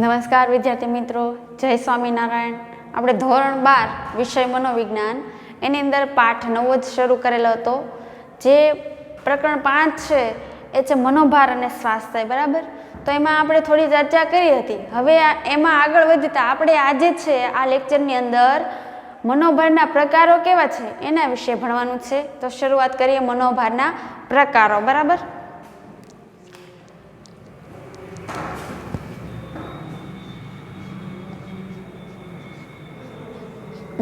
નમસ્કાર વિદ્યાર્થી મિત્રો, જય સ્વામિનારાયણ. આપણે ધોરણ 12 વિષય મનોવિજ્ઞાન એની અંદર પાઠ 9 જ શરૂ કરેલો હતો. જે પ્રકરણ 5 છે એ છે મનોભાર અને સ્વાસ્થ્ય. બરાબર, તો એમાં આપણે થોડી ચર્ચા કરી હતી. હવે એમાં આગળ વધતા આપણે આજે છે આ લેક્ચરની અંદર મનોભારના પ્રકારો કેવા છે એના વિશે ભણવાનું છે. તો શરૂઆત કરીએ મનોભારના પ્રકારો. બરાબર,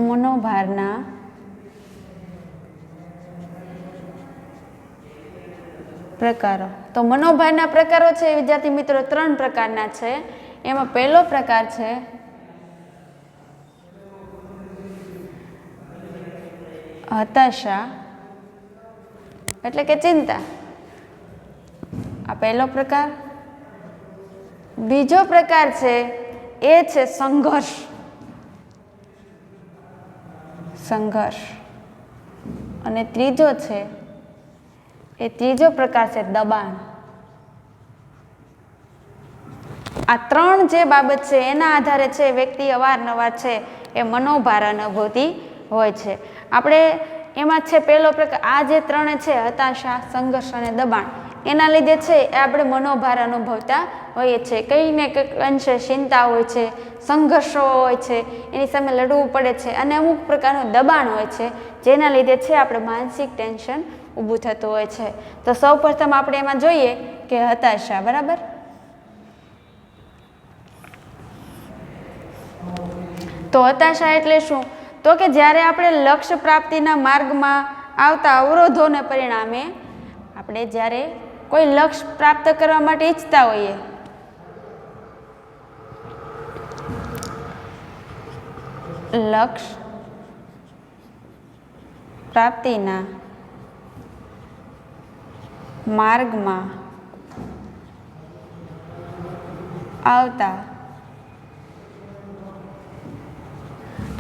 મનોભારના પ્રકારો. તો મનોભારના પ્રકારો છે વિદ્યાર્થી મિત્રો 3 પ્રકારના છે. એમાં પહેલો પ્રકાર છે હતાશા એટલે કે ચિંતા. આ પહેલો પ્રકાર. બીજો પ્રકાર છે એ છે સંઘર્ષ. અને ત્રીજો છે એ ત્રીજો પ્રકાર છે દબાણ. આ 3 જે બાબત છે એના આધારે છે વ્યક્તિ અવારનવાર છે એ મનોભાર અનુભવતી હોય છે. આપણે એમાં છે પહેલો પ્રકાર આ જે 3 છે હતાશા, સંઘર્ષ અને દબાણ, એના લીધે છે એ આપણે મનોભાર અનુભવતા હોઈએ છીએ. કંઈ ને કંઈક અંશે ચિંતા હોય છે, સંઘર્ષો હોય છે, એની સામે લડવું પડે છે, અને અમુક પ્રકારનું દબાણ હોય છે જેના લીધે છે આપણે માનસિક ટેન્શન ઊભું થતું હોય છે. તો સૌપ્રથમ આપણે એમાં જોઈએ કે હતાશા. બરાબર, તો હતાશા એટલે શું? તો કે જ્યારે આપણે લક્ષ્ય પ્રાપ્તિના માર્ગમાં આવતા અવરોધોને પરિણામે આપણે જ્યારે કોઈ લક્ષ્ય પ્રાપ્ત કરવા માટે ઈચ્છતા હોઈએ, લક્ષ્ય પ્રાપ્તિના માર્ગમાં આવતા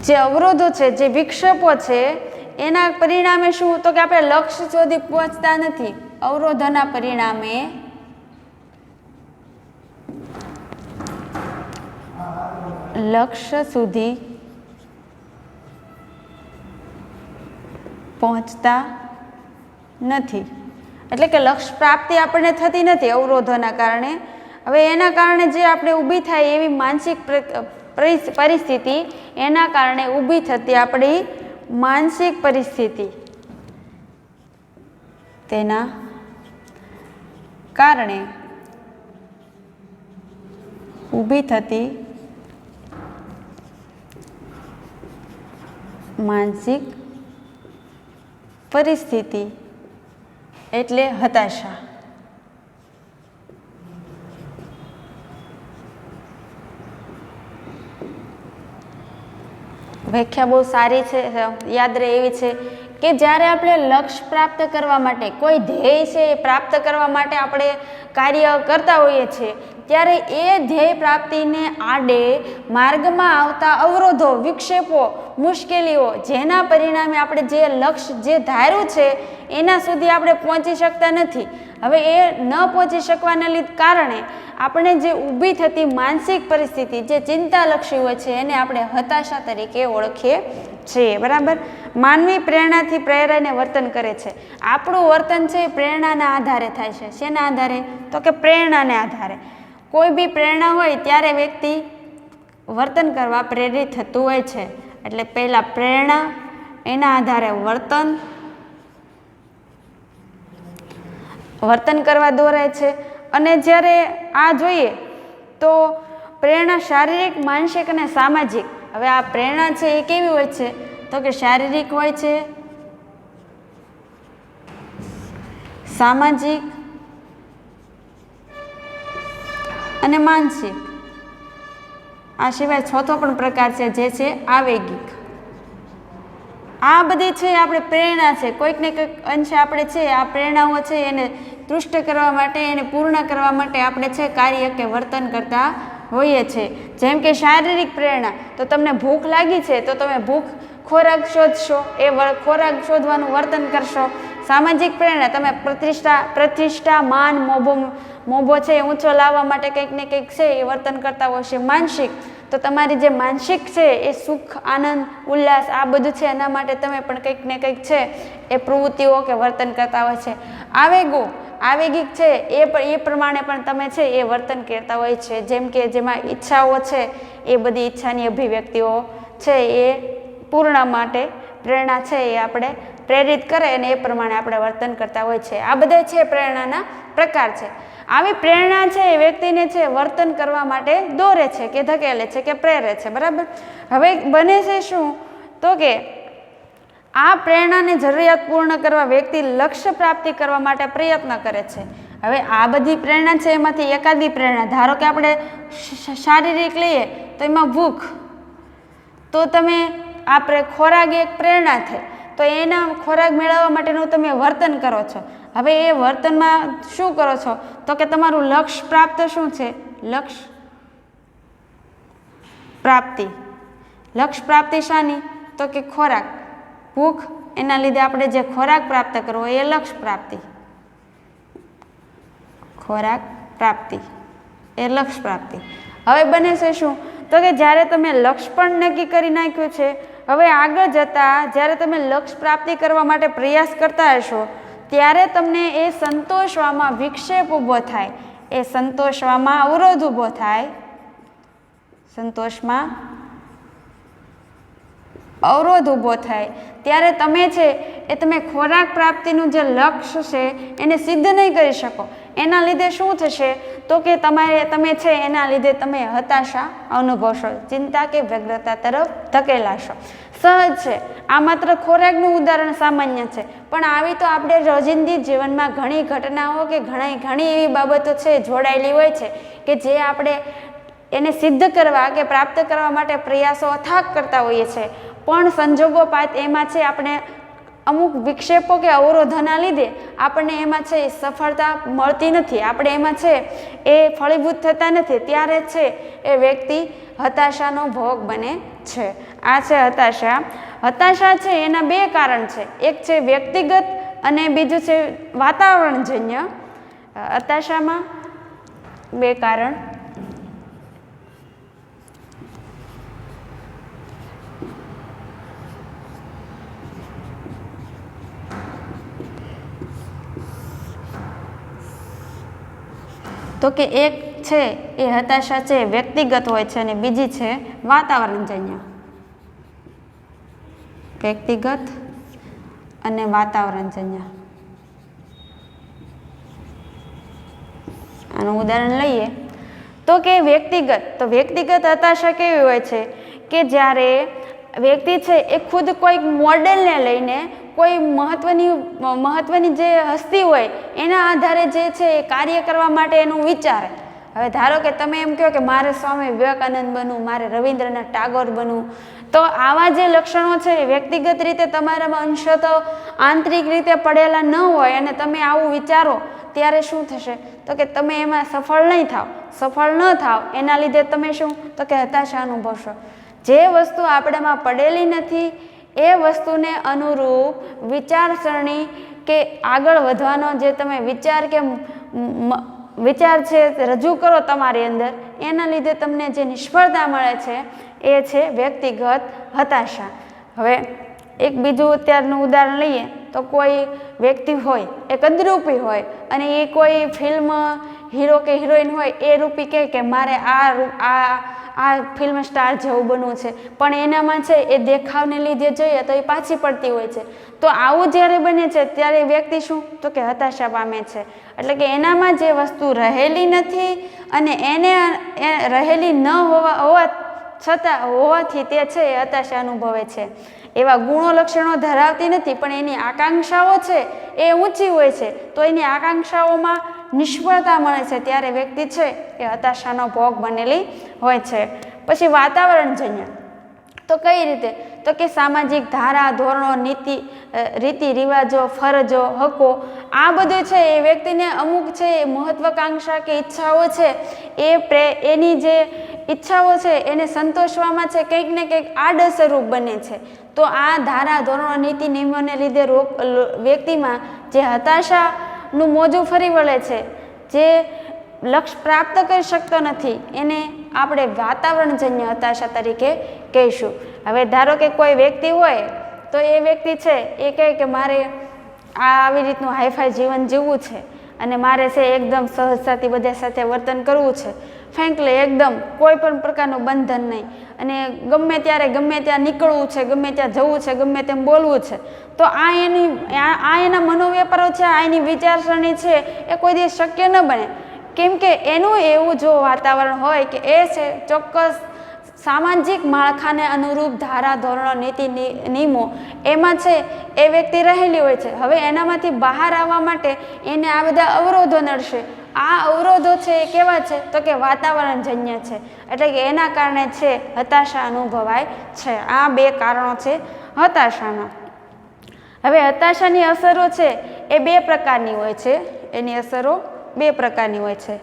જે અવરોધો છે, જે વિક્ષેપો છે, એના પરિણામે શું? તો કે આપણે લક્ષ્ય સુધી પહોંચતા નથી. અવરોધોના પરિણામે લક્ષ્ય સુધી પહોંચતા નથી. એટલે કે લક્ષ્ય પ્રાપ્તિ આપણને થતી નથી અવરોધોના કારણે. હવે એના કારણે જે આપણે ઊભી થાય એવી માનસિક પરિસ્થિતિ, એના કારણે ઊભી થતી આપણી માનસિક પરિસ્થિતિ, તેના કારણે ઊભી થતી માનસિક પરિસ્થિતિ એટલે હતાશા. વ્યાખ્યા બહુ સારી છે, યાદ રહે એવી છે કે જ્યારે આપણે લક્ષ્ય પ્રાપ્ત કરવા માટે, કોઈ ધ્યેય છે એ પ્રાપ્ત કરવા માટે આપણે કાર્ય કરતા હોઈએ છીએ, ત્યારે એ ધ્યેય પ્રાપ્તિને આડે માર્ગમાં આવતા અવરોધો, વિક્ષેપો, મુશ્કેલીઓ, જેના પરિણામે આપણે જે લક્ષ્ય જે ધાર્યું છે એના સુધી આપણે પહોંચી શકતા નથી. હવે એ ન પહોંચી શકવાના કારણે આપણે જે ઊભી થતી માનસિક પરિસ્થિતિ, જે ચિંતાલક્ષી હોય છે, એને આપણે હતાશા તરીકે ઓળખીએ છીએ. બરાબર, માનવી પ્રેરણાથી પ્રેરાઈને વર્તન કરે છે. આપણું વર્તન છે એ પ્રેરણાના આધારે થાય છે. શેના આધારે? તો કે પ્રેરણાને આધારે. કોઈ બી પ્રેરણા હોય ત્યારે વ્યક્તિ વર્તન કરવા પ્રેરિત થતું હોય છે. એટલે પહેલાં પ્રેરણા, એના આધારે વર્તન કરવા દોરાય છે. અને જ્યારે આ જોઈએ તો પ્રેરણા શારીરિક, માનસિક અને સામાજિક. હવે આ પ્રેરણા છે એ કેવી હોય છે? તો કે શારીરિક હોય છે, સામાજિક અને માનસિક. આ સિવાય ચોથો પણ પ્રકાર છે જે છે આવેગિક. આ બધી છે આપણે પ્રેરણા છે. કોઈક ને કોઈક અંશે આપણે છે આ પ્રેરણાઓ છે એને તૃષ્ટ કરવા માટે, એને પૂર્ણ કરવા માટે આપણે છે કાર્ય કે વર્તન કરતા હોઈએ છીએ. જેમ કે શારીરિક પ્રેરણા, તો તમને ભૂખ લાગી છે તો તમે ખોરાક શોધશો, એ ખોરાક શોધવાનું વર્તન કરશો. સામાજિક પ્રેરણા તમે પ્રતિષ્ઠા માન મોભો છે એ ઊંચો લાવવા માટે કંઈક ને કંઈક છે એ વર્તન કરતા હોય છે. માનસિક તો તમારી જે માનસિક છે એ સુખ આનંદ ઉલ્લાસ આ બધું છે એના માટે તમે પણ કંઈક ને કંઈક છે એ પ્રવૃત્તિઓ કે વર્તન કરતા હોય છે. આવેગિક છે એ પ્રમાણે પણ તમે છે એ વર્તન કરતા હોય છે. જેમ કે જેમાં ઈચ્છાઓ છે એ બધી ઈચ્છાની અભિવ્યક્તિઓ છે એ પૂર્ણ માટે પ્રેરણા છે એ આપણે પ્રેરિત કરે અને એ પ્રમાણે આપણે વર્તન કરતા હોય છે. આ બધા છે પ્રેરણાના પ્રકાર છે. આવી પ્રેરણા છે એ વ્યક્તિને છે વર્તન કરવા માટે દોરે છે કે ધકેલે છે કે પ્રેરે છે. બરાબર. હવે બને છે શું તો કે આ પ્રેરણાને જરૂરિયાત પૂર્ણ કરવા વ્યક્તિ લક્ષ્ય પ્રાપ્તિ કરવા માટે પ્રયત્ન કરે છે. હવે આ બધી પ્રેરણા છે એમાંથી એકાદી પ્રેરણા, ધારો કે આપણે શારીરિક લઈએ તો એમાં ભૂખ, તો તમે આપણે ખોરાક એક પ્રેરણા થઈ તો એના ખોરાક મેળવવા માટેનું તમે વર્તન કરો છો. હવે એ વર્તનમાં શું કરો છો તો કે તમારું લક્ષ્ય પ્રાપ્ત શું છે? લક્ષ્ય પ્રાપ્તિ શાની? તો કે ખોરાક, ભૂખ, એના લીધે આપણે જે ખોરાક પ્રાપ્ત કરવો એ લક્ષ્ય પ્રાપ્તિ. ખોરાક પ્રાપ્તિ એ લક્ષ્ય પ્રાપ્તિ. હવે બને છે શું તો કે જ્યારે તમે લક્ષ્ય પણ નક્કી કરી નાખ્યું છે, હવે આગળ જતાં જ્યારે તમે લક્ષ્ય પ્રાપ્તિ કરવા માટે પ્રયાસ કરતા હશો ત્યારે તમને એ સંતોષવામાં વિક્ષેપ ઊભો થાય, એ સંતોષવામાં અવરોધ ઊભો થાય, સંતોષમાં અવરોધ ઊભો થાય ત્યારે તમે છે એ તમે ખોરાક પ્રાપ્તિનું જે લક્ષ્ય છે એને સિદ્ધ નહીં કરી શકો. એના લીધે શું થશે તો કે તમે છે એના લીધે તમે હતાશા અનુભવશો, ચિંતા કે વ્યગ્રતા તરફ ધકેલાશો. સહજ છે, આ માત્ર ખોરાકનું ઉદાહરણ સામાન્ય છે, પણ આવી તો આપણે રોજિંદી જીવનમાં ઘણી ઘટનાઓ કે ઘણી એવી બાબતો છે જોડાયેલી હોય છે કે જે આપણે એને સિદ્ધ કરવા કે પ્રાપ્ત કરવા માટે પ્રયાસો અથાગ કરતા હોઈએ છીએ, પણ સંજોગોપાત એમાં છે આપણે અમુક વિક્ષેપો કે અવરોધોના લીધે આપણને એમાં છે સફળતા મળતી નથી, આપણે એમાં છે એ ફળીભૂત થતા નથી. ત્યારે છે એ વ્યક્તિ હતાશાનો ભોગ બને છે. આ છે હતાશા. હતાશા છે એના બે કારણ છે, એક છે વ્યક્તિગત અને બીજું છે વાતાવરણજન્ય. હતાશામાં બે કારણ. તો કે એક છે એ હતાશા છે વ્યક્તિગત હોય છે અને બીજી છે વાતાવરણજન્ય. વ્યક્તિગત અને વાતાવરણજન્ય. આનું ઉદાહરણ લઈએ તો કે વ્યક્તિગત હતાશા કેવી હોય છે કે જ્યારે વ્યક્તિ છે એ ખુદ કોઈક મોડેલને લઈને કોઈ મહત્વની જે હસ્તી હોય એના આધારે જે છે એ કાર્ય કરવા માટે એનું વિચારે. હવે ધારો કે તમે એમ કહો કે મારે સ્વામી વિવેકાનંદ બનવું, મારે રવિન્દ્રનાથ ટાગોર બનવું, તો આવા જે લક્ષણો છે એ વ્યક્તિગત રીતે તમારામાં અંશત આંતરિક રીતે પડેલા ન હોય અને તમે આવું વિચારો ત્યારે શું થશે તો કે તમે એમાં સફળ ન થાવ એના લીધે તમે શું તો કે હતાશા અનુભવશો. જે વસ્તુ આપણામાં પડેલી નથી એ વસ્તુને અનુરૂપ વિચારસરણી કે આગળ વધવાનો જે તમે વિચાર છે રજૂ કરો તમારી અંદર, એના લીધે તમને જે નિષ્ફળતા મળે છે એ છે વ્યક્તિગત હતાશા. હવે એક બીજું અત્યારનું ઉદાહરણ લઈએ તો કોઈ વ્યક્તિ હોય એ કદરૂપી હોય અને એ કોઈ ફિલ્મ હીરો કે હિરોઈન હોય એ રૂપી કહે કે મારે આ ફિલ્મ સ્ટાર જેવું બનવું છે, પણ એનામાં છે એ દેખાવને લીધે જોઈએ તો એ પાછી પડતી હોય છે. તો આવું જ્યારે બને છે ત્યારે વ્યક્તિ શું તો કે હતાશા પામે છે. એટલે કે એનામાં જે વસ્તુ રહેલી નથી અને એને રહેલી ન હોવાથી તે છે એ હતાશા અનુભવે છે. એવા ગુણો લક્ષણો ધરાવતી નથી પણ એની આકાંક્ષાઓ છે એ ઊંચી હોય છે, તો એની આકાંક્ષાઓમાં નિષ્ફળતા મળે છે ત્યારે વ્યક્તિ છે એ હતાશાનો ભોગ બનેલી હોય છે. પછી વાતાવરણજન્ય તો કઈ રીતે તો કે સામાજિક ધારા ધોરણો, રીતિ રિવાજો, ફરજો, હકો આ બધું છે એ વ્યક્તિને અમુક છે એ મહત્વાકાંક્ષા કે ઈચ્છાઓ છે એની જે ઈચ્છાઓ છે એને સંતોષવામાં છે કંઈક ને કંઈક આડઅસરરૂપ બને છે. તો આ ધારા ધોરણો, નીતિ નિયમોને લીધે વ્યક્તિમાં જે હતાશાનું મોજું ફરી વળે છે, જે લક્ષ્ય પ્રાપ્ત કરી શકતો નથી, એને આપણે વાતાવરણજન્ય હતાશા તરીકે કહીશું. હવે ધારો કે કોઈ વ્યક્તિ હોય તો એ વ્યક્તિ છે એ કહે કે મારે આવી રીતનું હાઈફાઈ જીવન જીવવું છે અને મારે છે એકદમ સહજતાથી બધા સાથે વર્તન કરવું છે, ફ્રેન્કલી એકદમ કોઈ પણ પ્રકારનું બંધન નહીં, અને ગમે ત્યારે ગમે ત્યાં નીકળવું છે, ગમે ત્યાં જવું છે, ગમે તેમ બોલવું છે. તો આ એના મનોવ્યાપારો છે, આ એની વિચારસરણી છે, એ કોઈ દિવસ શક્ય ન બને. કેમ કે એનું એવું જો વાતાવરણ હોય કે એ છે ચોક્કસ સામાજિક માળખાને અનુરૂપ ધારા ધોરણો નીતિ નિયમો એમાં છે એ વ્યક્તિ રહેલી હોય છે. હવે એનામાંથી બહાર આવવા માટે એને આ બધા અવરોધો નડશે. આ અવરોધો છે એ કેવા છે તો કે વાતાવરણજન્ય છે, એટલે કે એના કારણે છે હતાશા અનુભવાય છે. આ બે કારણો છે હતાશાના. હવે હતાશાની અસરો છે એ બે પ્રકારની હોય છે, એની અસરો બે પ્રકારની હોય છે.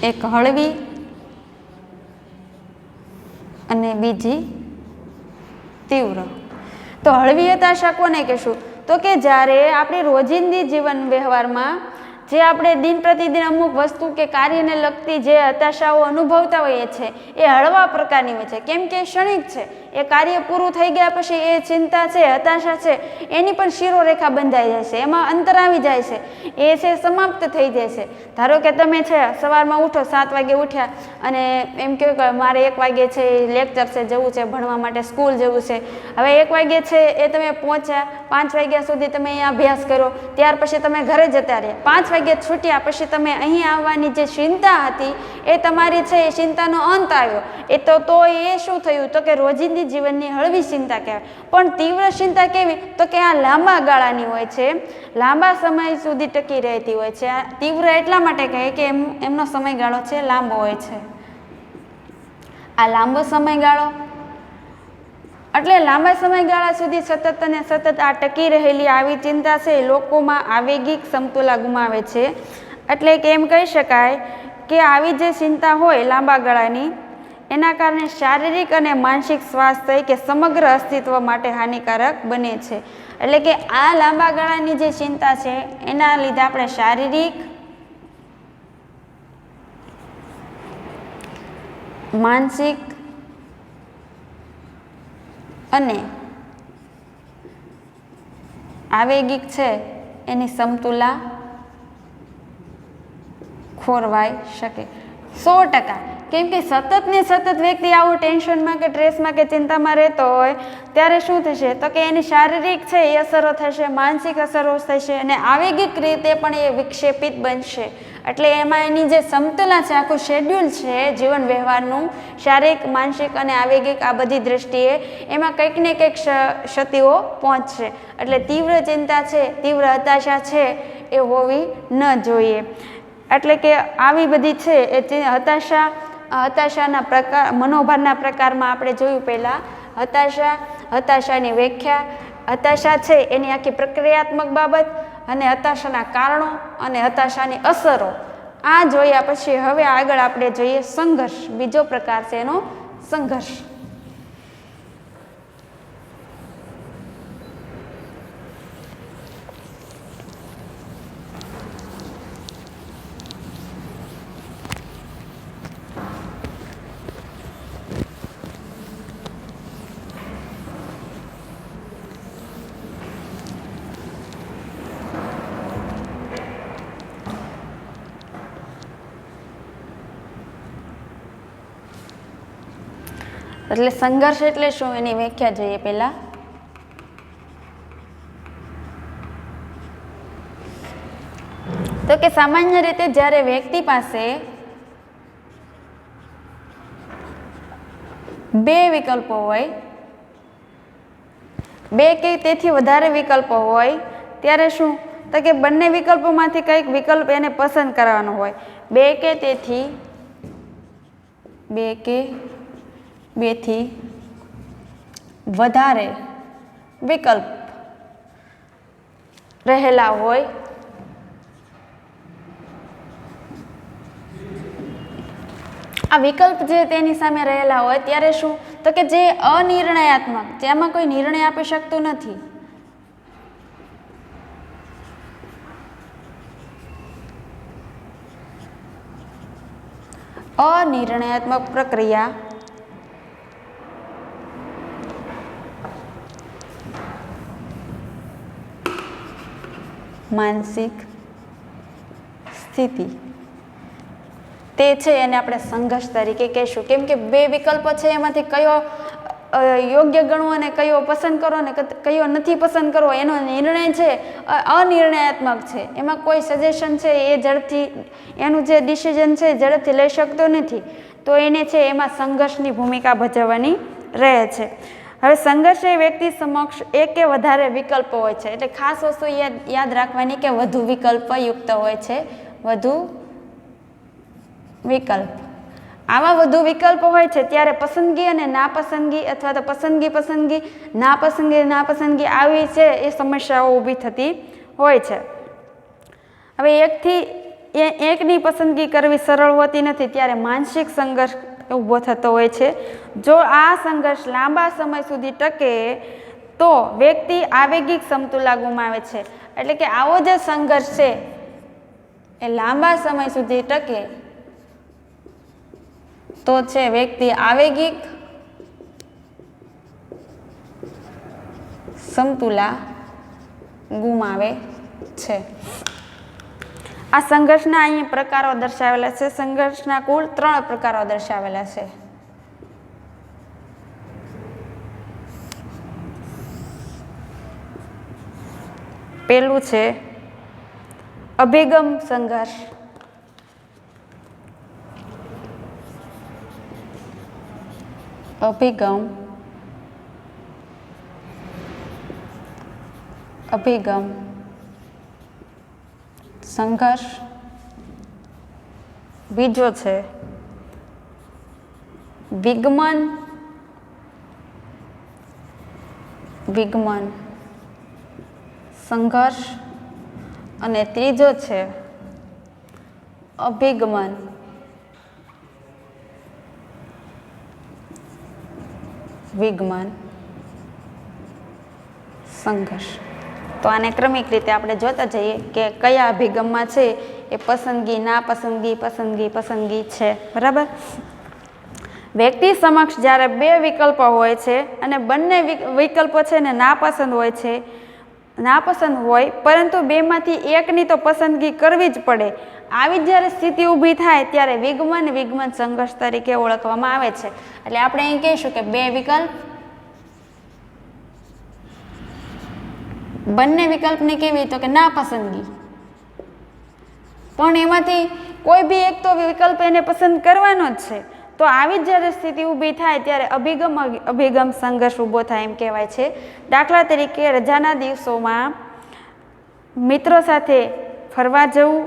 એક હળવી અને બીજી તીવ્ર. તો હળવી હતાશા કોને કહેશું તો કે જ્યારે આપણી રોજિંદી જીવન વ્યવહારમાં જે આપણે દિન પ્રતિદિન અમુક વસ્તુ કે કાર્યને લગતી જે હતાશાઓ અનુભવતા હોઈએ છીએ એ હળવા પ્રકારની હોય છે. કેમ કે ક્ષણિક છે, એ કાર્ય પૂરું થઈ ગયા પછી એ ચિંતા છે, હતાશા છે, એની પણ શિરોરેખા બંધાઈ જાય છે, એમાં અંતર આવી જાય છે, એ છે સમાપ્ત થઈ જાય છે. ધારો કે તમે છે સવારમાં ઉઠો, 7 વાગે ઉઠ્યા અને એમ કહ્યું કે મારે 1 વાગે છે લેક્ચર છે, જવું છે ભણવા માટે, સ્કૂલ જવું છે. હવે 1 વાગે છે એ તમે પહોંચ્યા, 5 વાગ્યા સુધી તમે અહીંયા અભ્યાસ કરો, ત્યાર પછી તમે ઘરે જતા રહ્યા, 5 વાગે છૂટ્યા પછી તમે અહીં આવવાની જે ચિંતા હતી એ તમારી છે એ ચિંતાનો અંત આવ્યો. એ તો એ શું થયું તો કે રોજિંદી જીવનની હળવી ચિંતા કહેવાય. પણ તીવ્ર ચિંતા કેવી તો કે આ લાંબા ગાળાની હોય છે, લાંબા સમય સુધી ટકી રહેતી હોય છે. આ તીવ્ર એટલા માટે કહે કે એમનો સમયગાળો છે લાંબો હોય છે. આ લાંબો સમયગાળો એટલે લાંબા સમયગાળા સુધી સતત અને સતત આ ટકી રહેલી આવી ચિંતા છે લોકોમાં આવેગિક સમતુલા ગુમાવે છે. એટલે કે એમ કહી શકાય કે આવી જે ચિંતા હોય લાંબા ગાળાની એના કારણે શારીરિક અને માનસિક સ્વાસ્થ્ય કે સમગ્ર અસ્તિત્વ માટે હાનિકારક બને છે. એટલે કે આ લાંબા ગાળાની જે ચિંતા છે એના લીધે આપણે શારીરિક, માનસિક અને આવેગિક છે એની સમતુલા ખોરવાઈ શકે 100%. કેમ કે સતત ને સતત વ્યક્તિ આવું ટેન્શનમાં કે સ્ટ્રેસમાં કે ચિંતામાં રહેતો હોય ત્યારે શું થશે તો કે એની શારીરિક છે એ અસરો થશે, માનસિક અસરો થશે અને આવેગિક રીતે પણ એ વિક્ષેપિત બનશે. એટલે એમાં એની જે સમતુલા છે, આખું શેડ્યુલ છે જીવન વ્યવહારનું, શારીરિક, માનસિક અને આવેગિક આ બધી દ્રષ્ટિએ એમાં કંઈક ને કંઈક ક્ષતિઓ પહોંચશે. એટલે તીવ્ર ચિંતા છે, તીવ્ર હતાશા છે એ હોવી ન જોઈએ. એટલે કે આવી બધી છે એ હતાશાના પ્રકાર, મનોભારના પ્રકારમાં આપણે જોયું પહેલાં હતાશાની વ્યાખ્યા, હતાશા છે એની આખી પ્રક્રિયાત્મક બાબત અને હતાશાના કારણો અને હતાશાની અસરો. આ જોયા પછી હવે આગળ આપણે જોઈએ સંઘર્ષ. બીજો પ્રકાર છે એનો સંઘર્ષ. એટલે સંઘર્ષ એટલે શું એની વ્યાખ્યા જોઈએ પહેલા. તો કે સામાન્ય રીતે જ્યારે વ્યક્તિ પાસે બે વિકલ્પો હોય, બે કે તેથી વધારે વિકલ્પો હોય ત્યારે શું તો કે બંને વિકલ્પોમાંથી કંઈક વિકલ્પ એને પસંદ કરવાનો હોય. બે કે બેથી વધારે વિકલ્પ રહેલા હોય આ વિકલ્પ જે તેની સામે રહેલા હોય ત્યારે શું, તો કે જે અનિર્ણયાત્મક, જેમાં કોઈ નિર્ણય આપી શકતું નથી, અનિર્ણયાત્મક પ્રક્રિયા માનસિક સ્થિતિ તે છે એને આપણે સંઘર્ષ તરીકે કહીશું. કેમ કે બે વિકલ્પો છે એમાંથી કયો યોગ્ય ગણવો અને કયો પસંદ કરવો અને કયો નથી પસંદ કરવો એનો નિર્ણય છે અનિર્ણયાત્મક છે. એમાં કોઈ સજેશન છે એ ઝડપથી એનું જે ડિસિઝન છે ઝડપથી લઈ શકતો નથી, તો એને છે એમાં સંઘર્ષની ભૂમિકા ભજવવાની રહે છે. હવે સંઘર્ષ એ વ્યક્તિ સમક્ષ એક કે વધારે વિકલ્પો હોય છે, એટલે ખાસ વસ્તુ યાદ રાખવાની કે વધુ વિકલ્પયુક્ત હોય છે, વધુ વિકલ્પ. આવા વધુ વિકલ્પો હોય છે ત્યારે પસંદગી અને નાપસંદગી અથવા તો પસંદગી નાપસંદગી આવી છે એ સમસ્યાઓ ઊભી થતી હોય છે. હવે એકની પસંદગી કરવી સરળ હોતી નથી, ત્યારે માનસિક સંઘર્ષ ઊભો થતો હોય છે. જો આ સંઘર્ષ લાંબા સમય સુધી ટકે તો વ્યક્તિ આવેગિક સમતુલા ગુમાવે છે. એટલે કે આવો જે સંઘર્ષ છે એ લાંબા સમય સુધી ટકે તો છે વ્યક્તિ આવેગિક સમતુલા ગુમાવે છે. આ સંઘર્ષના અહીં પ્રકારો દર્શાવેલા છે. સંઘર્ષના કુલ 3 પ્રકારો દર્શાવેલા છે. પહેલું છે અભિગમ સંઘર્ષ, અભિગમ સંઘર્ષ. બીજો છે વિગમન સંઘર્ષ અને ત્રીજો છે અભિગમન વિગમન સંઘર્ષ. તો આને ક્રમિક રીતે આપણે જોતા જઈએ કે કયા અભિગમમાં છે એ પસંદગી પસંદગી છે. બરાબર. વ્યક્તિ સમક્ષ જ્યારે બે વિકલ્પો હોય છે અને બંને વિકલ્પો છે ને નાપસંદ હોય પરંતુ બેમાંથી એકની તો પસંદગી કરવી જ પડે, આવી જ્યારે સ્થિતિ ઊભી થાય ત્યારે વિગમન સંઘર્ષ તરીકે ઓળખવામાં આવે છે. એટલે આપણે અહીં કહીશું કે બે વિકલ્પ, બંને વિકલ્પની કેવી, તો કે નાપસંદગી, પણ એમાંથી કોઈ બી એક તો વિકલ્પ એને પસંદ કરવાનો જ છે. તો આવી જ્યારે સ્થિતિ ઊભી થાય ત્યારે અભિગમ સંઘર્ષ ઊભો થાય એમ કહેવાય છે. દાખલા તરીકે રજાના દિવસોમાં મિત્રો સાથે ફરવા જવું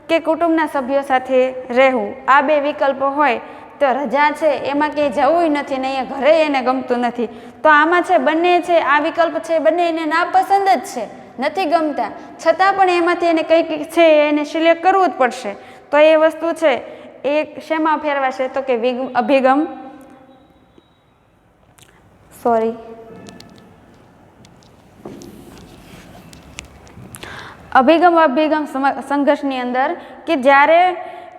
કે કુટુંબના સભ્યો સાથે રહેવું, આ બે વિકલ્પો હોય તો રજા છે એમાં ક્યાંય જવું નથી ને અહીંયા ઘરે એને ગમતું નથી, તો આમાં છે બંને છે આ વિકલ્પ છે બંને એને નાપસંદ જ છે, નથી ગમતા, છતાં પણ એમાંથી એને કંઈક છે એને સિલેક્ટ કરવું જ પડશે. તો એ વસ્તુ છે એ શેમાં ફેરવાશે, તો કે અભિગમ સંઘર્ષની અંદર કે જ્યારે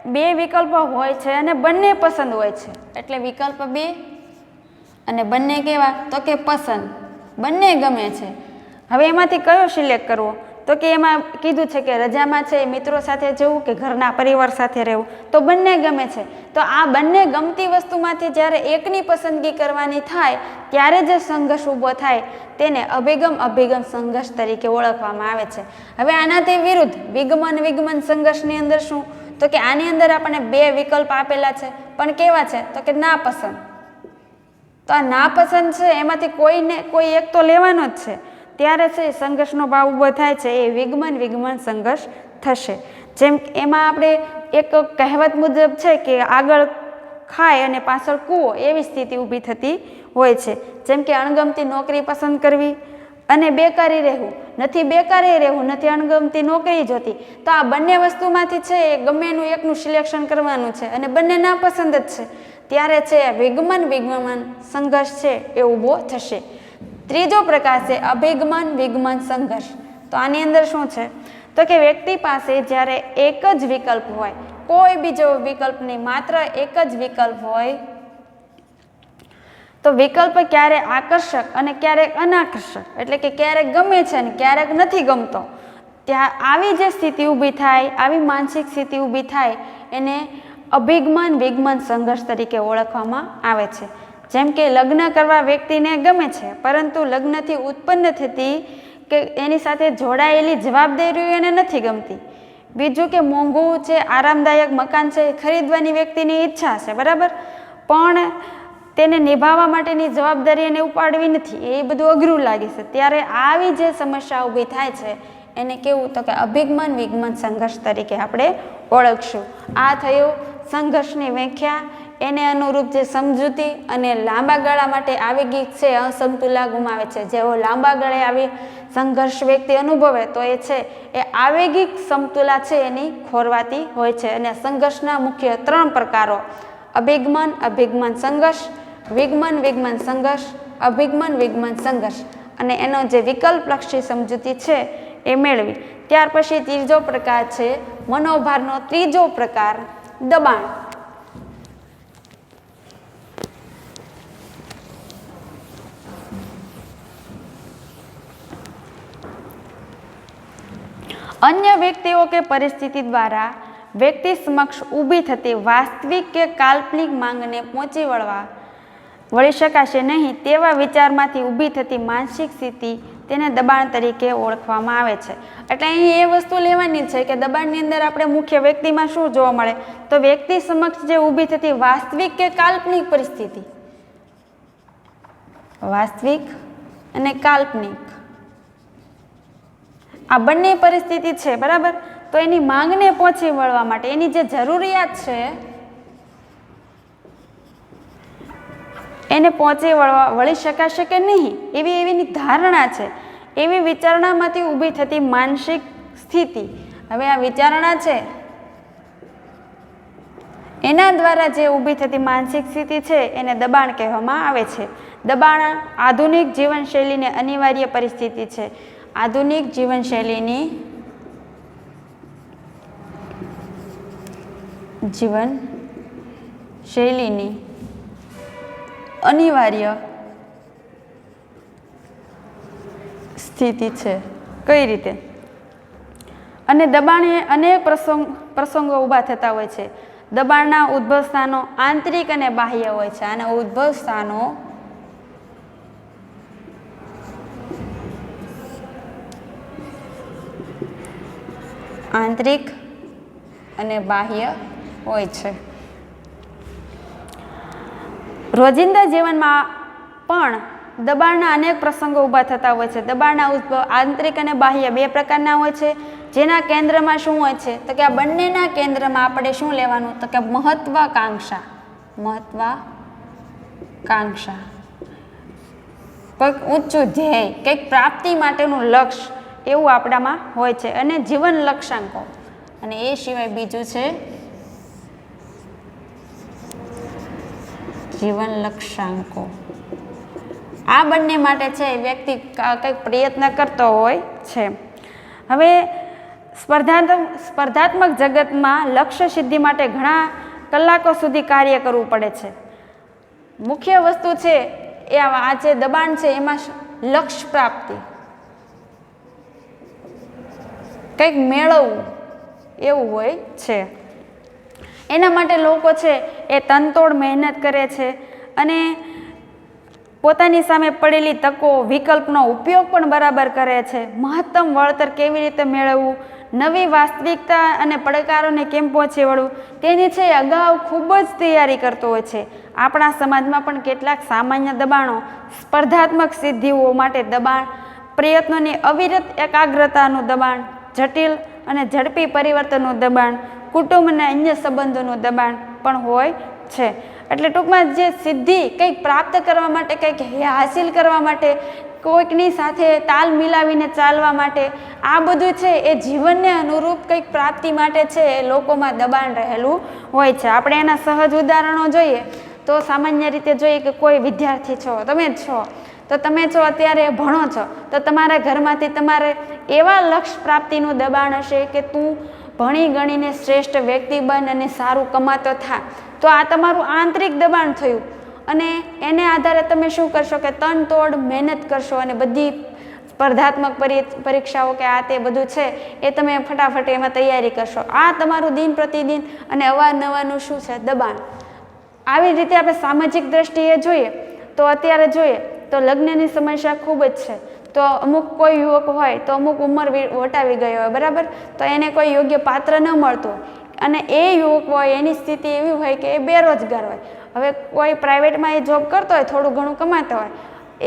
બે વિકલ્પો હોય છે અને બંને પસંદ હોય છે, એટલે વિકલ્પ બે અને બંને કેવા, તો કે પસંદ, બંને ગમે છે. હવે એમાંથી કયો સિલેક્ટ કરવો, તો કે એમાં કીધું છે કે રજામાં છે મિત્રો સાથે જવું કે ઘરના પરિવાર સાથે રહેવું, તો બંને ગમે છે. તો આ બંને ગમતી વસ્તુમાંથી જ્યારે એકની પસંદગી કરવાની થાય ત્યારે જે સંઘર્ષ ઊભો થાય તેને અભિગમ સંઘર્ષ તરીકે ઓળખવામાં આવે છે. હવે આનાથી વિરુદ્ધ વિગમન સંઘર્ષની અંદર શું, તો કે આની અંદર આપણને બે વિકલ્પ આપેલા છે પણ કેવા છે, તો કે નાપસંદ. તો આ નાપસંદ છે એમાંથી કોઈ એક તો લેવાનો જ છે, ત્યારે છે સંઘર્ષનો ભાવ ઊભો થાય છે, એ વિગમન સંઘર્ષ થશે. જેમ એમાં આપણે એક કહેવત મુજબ છે કે આગળ ખાય અને પાછળ કૂવો, એવી સ્થિતિ ઊભી થતી હોય છે. જેમ કે અણગમતી નોકરી પસંદ કરવી અને બેકારી રહેવું, નથી બેકારી રહેવું, નથી અણગમતી નોકરી જોતી, તો આ બંને વસ્તુમાંથી છે એ ગમે એનું એકનું સિલેક્શન કરવાનું છે અને બંને નાપસંદ જ છે, ત્યારે છે વિગમન સંઘર્ષ છે એ ઊભો થશે. ત્રીજો પ્રકાર છે અભિગમન સંઘર્ષ. તો આની અંદર શું છે તો કે વ્યક્તિ પાસે જ્યારે એક જ વિકલ્પ હોય, કોઈ બીજો વિકલ્પ નહીં, માત્ર એક જ વિકલ્પ હોય, તો વિકલ્પ ક્યારેક આકર્ષક અને ક્યારેક અનાકર્ષક, એટલે કે ક્યારેક ગમે છે અને ક્યારેક નથી ગમતો, ત્યાં આવી જે સ્થિતિ ઊભી થાય, આવી માનસિક સ્થિતિ ઊભી થાય એને અભિગમન સંઘર્ષ તરીકે ઓળખવામાં આવે છે. જેમ કે લગ્ન કરવા વ્યક્તિને ગમે છે, પરંતુ લગ્નથી ઉત્પન્ન થતી કે એની સાથે જોડાયેલી જવાબદારીઓ એને નથી ગમતી. બીજું કે મોંઘું છે, આરામદાયક મકાન છે એ ખરીદવાની વ્યક્તિની ઈચ્છા છે, બરાબર, પણ તેને નિભાવવા માટેની જવાબદારી એને ઉપાડવી નથી, એ બધું અઘરું લાગે છે. ત્યારે આવી જે સમસ્યા ઊભી થાય છે એને કેવું તો કે અભિગમન સંઘર્ષ તરીકે આપણે ઓળખશું. આ થયું સંઘર્ષની વ્યાખ્યા, એને અનુરૂપ જે સમજૂતી અને લાંબા ગાળા માટે આવેગિક છે અસમતુલા ગુમાવે છે. જેવો લાંબા ગાળે આવી સંઘર્ષ વ્યક્તિ અનુભવે તો એ છે એ આવેગિક સમતુલા છે એની ખોરવાતી હોય છે. અને સંઘર્ષના મુખ્ય 3 પ્રકારો: અભિગમન સંઘર્ષ, વિગમન સંઘર્ષ, અભિગમન સંઘર્ષ, અને એનો જે વિકલ્પલક્ષી સમજૂતી છે એ મેળવી. ત્યાર પછી ત્રીજો પ્રકાર છે મનોભારનો ત્રીજો પ્રકાર, દબાણ. અન્ય વ્યક્તિઓ કે પરિસ્થિતિ દ્વારા વ્યક્તિ સમક્ષ ઊભી થતી વાસ્તવિક કે કાલ્પનિક માંગને પહોંચી વળી શકાશે નહીં તેવા વિચારમાંથી ઊભી થતી માનસિક સ્થિતિ તેને દબાણ તરીકે ઓળખવામાં આવે છે. એટલે અહીં એ વસ્તુ લેવાની છે કે દબાણની અંદર આપણે મુખ્ય વ્યક્તિમાં શું જોવા મળે તો વ્યક્તિ સમક્ષ જે ઊભી થતી વાસ્તવિક કે કાલ્પનિક પરિસ્થિતિ, વાસ્તવિક અને કાલ્પનિક આ બંને પરિસ્થિતિ છે, બરાબર, તો એની માંગને પહોંચી વળવા માટે એની જે જરૂરિયાત છે એને પહોંચી વળી શકાશે કે નહીં એવીની ધારણા છે. એવી વિચારણામાંથી ઊભી થતી માનસિક સ્થિતિ. હવે આ વિચારણા છે એના દ્વારા જે ઊભી થતી માનસિક સ્થિતિ છે એને દબાણ કહેવામાં આવે છે. દબાણ આધુનિક જીવનશૈલીની અનિવાર્ય પરિસ્થિતિ છે. આધુનિક જીવનશૈલીની અનિવાર્ય સ્થિતિ છે. કઈ રીતે? અને દબાણે અનેક પ્રસંગો ઊભા થતા હોય છે. દબાણના ઉદ્ભવ સ્થાનો આંતરિક અને બાહ્ય હોય છે. અને ઉદ્ભવ સ્થાનો આંતરિક અને બાહ્ય હોય છે. રોજિંદા જીવનમાં પણ દબાણના અનેક પ્રસંગો ઊભા થતા હોય છે. દબાણના ઉદ્ભવ આંતરિક અને બાહ્ય 2 પ્રકારના હોય છે. જેના કેન્દ્રમાં શું હોય છે તો કે આ બંનેના કેન્દ્રમાં આપણે શું લેવાનું તો કે મહત્વાકાંક્ષા, કોઈક ઊંચું ધ્યેય, કંઈક પ્રાપ્તિ માટેનું લક્ષ્ય એવું આપણામાં હોય છે. અને જીવન લક્ષ્યાંકો, અને એ સિવાય બીજું છે જીવન લક્ષ્યાંકો. આ બંને માટે છે વ્યક્તિ કંઈક પ્રયત્ન કરતો હોય છે. હવે સ્પર્ધાત્મક જગતમાં લક્ષ્ય સિદ્ધિ માટે ઘણા કલાકો સુધી કાર્ય કરવું પડે છે. મુખ્ય વસ્તુ છે એ આ જે દબાણ છે એમાં લક્ષ્ય પ્રાપ્તિ, કંઈક મેળવવું એવું હોય છે. એના માટે લોકો છે એ તનતોડ મહેનત કરે છે અને પોતાની સામે પડેલી તકો, વિકલ્પનો ઉપયોગ પણ બરાબર કરે છે. મહત્તમ વળતર કેવી રીતે મેળવવું, નવી વાસ્તવિકતા અને પડકારોને કેમ પહોંચી વળવું તેની છે અગાઉ ખૂબ જ તૈયારી કરતો હોય છે. આપણા સમાજમાં પણ કેટલાક સામાન્ય દબાણો, સ્પર્ધાત્મક સિદ્ધિઓ માટે દબાણ, પ્રયત્નોની અવિરત એકાગ્રતાનું દબાણ, જટિલ અને ઝડપી પરિવર્તનનું દબાણ, કુટુંબ અને અન્ય સંબંધોનું દબાણ પણ હોય છે. એટલે ટૂંકમાં જે સિદ્ધિ કંઈક પ્રાપ્ત કરવા માટે, કંઈક હાસિલ કરવા માટે કોઈકની સાથે તાલ મિલાવીને ચાલવા માટે, આ બધું છે એ જીવનને અનુરૂપ કંઈક પ્રાપ્તિ માટે છે એ લોકોમાં દબાણ રહેલું હોય છે. આપણે એના સહજ ઉદાહરણો જોઈએ તો સામાન્ય રીતે જોઈએ કે કોઈ વિદ્યાર્થી છો, તમે જ છો, તો તમે છો અત્યારે ભણો છો, તો તમારા ઘરમાંથી તમારે એવા લક્ષ્ય પ્રાપ્તિનું દબાણ હશે કે તું ભણી ગણીને શ્રેષ્ઠ વ્યક્તિ બન અને સારું કમાતો થા. તો આ તમારું આંતરિક દબાણ થયું અને એને આધારે તમે શું કરશો કે તનતોડ મહેનત કરશો અને બધી સ્પર્ધાત્મક પરીક્ષાઓ કે આ તે બધું છે એ તમે ફટાફટ એમાં તૈયારી કરશો. આ તમારું દિન પ્રતિદિન અને અવારનવારનું શું છે દબાણ. આવી રીતે આપણે સામાજિક દ્રષ્ટિએ જોઈએ તો અત્યારે જોઈએ તો લગ્નની સમસ્યા ખૂબ જ છે. તો અમુક કોઈ યુવક હોય તો અમુક ઉંમર વટાવી ગઈ હોય, બરાબર, તો એને કોઈ યોગ્ય પાત્ર ન મળતું અને એ યુવક હોય એની સ્થિતિ એવી હોય કે એ બેરોજગાર હોય. હવે કોઈ પ્રાઇવેટમાં એ જોબ કરતો હોય, થોડું ઘણું કમાતો હોય,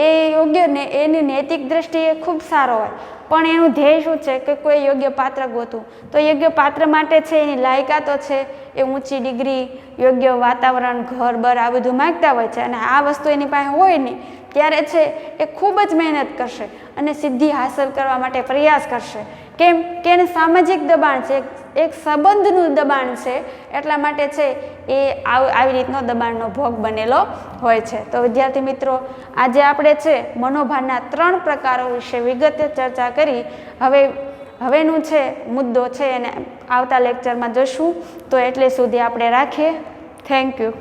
એ યોગ્ય ને એની નૈતિક દ્રષ્ટિએ ખૂબ સારો હોય, પણ એનું ધ્યેય શું છે કે કોઈ યોગ્ય પાત્ર ગોતું. તો યોગ્ય પાત્ર માટે છે એની લાયકાતો છે એ ઊંચી ડિગ્રી, યોગ્ય વાતાવરણ, ઘર બર આ બધું માગતા હોય છે અને આ વસ્તુ એની પાસે હોય નહીં ત્યારે છે એ ખૂબ જ મહેનત કરશે અને સિદ્ધિ હાંસલ કરવા માટે પ્રયાસ કરશે. કેમ કે એને સામાજિક દબાણ છે, એક સંબંધનું દબાણ છે, એટલા માટે છે એ આવી રીતનો દબાણનો ભોગ બનેલો હોય છે. તો વિદ્યાર્થી મિત્રો, આજે આપણે છે મનોભારના 3 પ્રકારો વિશે વિગતે ચર્ચા કરી. હવેનું છે મુદ્દો છે એને આવતા લેક્ચરમાં જોશું. તો એટલે સુધી આપણે રાખીએ. Thank you.